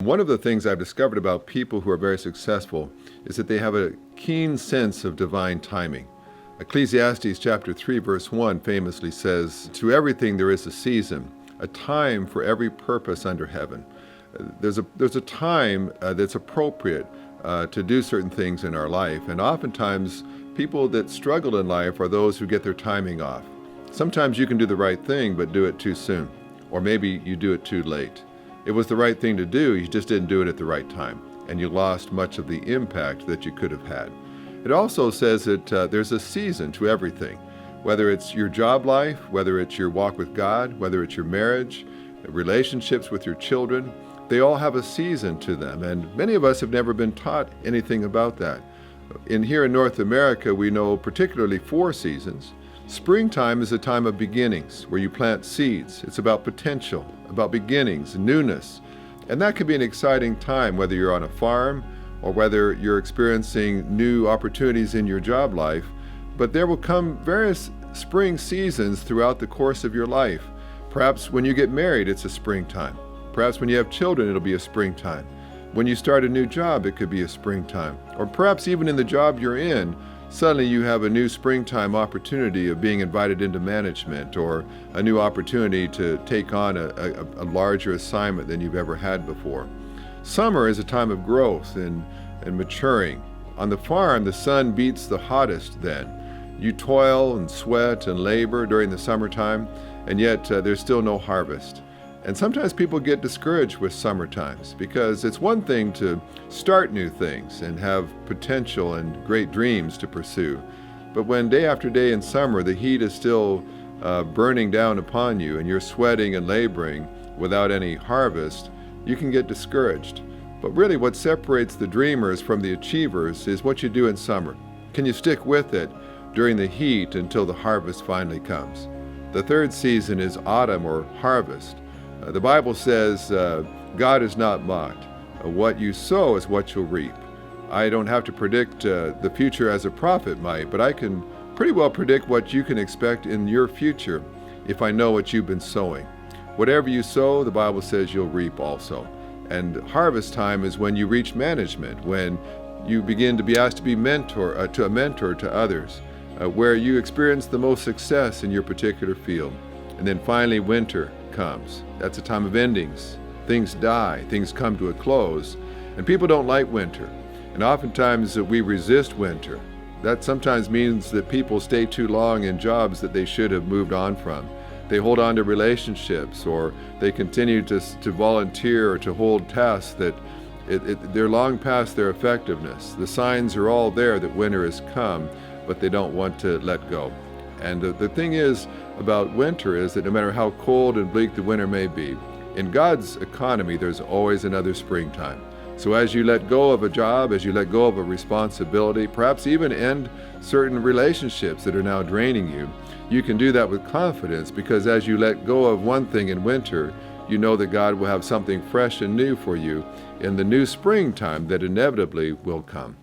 One of the things I've discovered about people who are very successful is that they have a keen sense of divine timing. Ecclesiastes chapter 3 verse 1 famously says, "To everything there is a season, a time for every purpose under heaven." There's a time that's appropriate to do certain things in our life, and oftentimes people that struggle in life are those who get their timing off. Sometimes you can do the right thing but do it too soon, or maybe you do it too late. It was the right thing to do, you just didn't do it at the right time, and you lost much of the impact that you could have had. It also says that there's a season to everything, whether it's your job life, whether it's your walk with God, whether it's your marriage, relationships with your children. They all have a season to them, and many of us have never been taught anything about that. Here in North America, we know particularly 4 seasons. Springtime is a time of beginnings, where you plant seeds. It's about potential, about beginnings, newness. And that can be an exciting time, whether you're on a farm or whether you're experiencing new opportunities in your job life. But there will come various spring seasons throughout the course of your life. Perhaps when you get married, it's a springtime. Perhaps when you have children, it'll be a springtime. When you start a new job, it could be a springtime. Or perhaps even in the job you're in, suddenly you have a new springtime opportunity of being invited into management, or a new opportunity to take on a larger assignment than you've ever had before. Summer is a time of growth and maturing. On the farm, the sun beats the hottest then. You toil and sweat and labor during the summertime, and yet there's still no harvest. And sometimes people get discouraged with summer times, because it's one thing to start new things and have potential and great dreams to pursue. But when day after day in summer the heat is still burning down upon you and you're sweating and laboring without any harvest, you can get discouraged. But really what separates the dreamers from the achievers is what you do in summer. Can you stick with it during the heat until the harvest finally comes? The third season is autumn, or harvest. The Bible says God is not mocked. What you sow is what you'll reap. I don't have to predict the future as a prophet might, but I can pretty well predict what you can expect in your future if I know what you've been sowing. Whatever you sow, the Bible says you'll reap also. And harvest time is when you reach management, when you begin to be asked to be a mentor to others, where you experience the most success in your particular field. And then finally winter comes. That's a time of endings. Things die, things come to a close, and people don't like winter. And oftentimes we resist winter. That sometimes means that people stay too long in jobs that they should have moved on from. They hold on to relationships, or they continue to volunteer or to hold tasks that they're long past their effectiveness. The signs are all there that winter has come, but they don't want to let go. And the thing is about winter is that no matter how cold and bleak the winter may be, in God's economy there's always another springtime. So as you let go of a job, as you let go of a responsibility, perhaps even end certain relationships that are now draining you, you can do that with confidence, because as you let go of one thing in winter, you know that God will have something fresh and new for you in the new springtime that inevitably will come.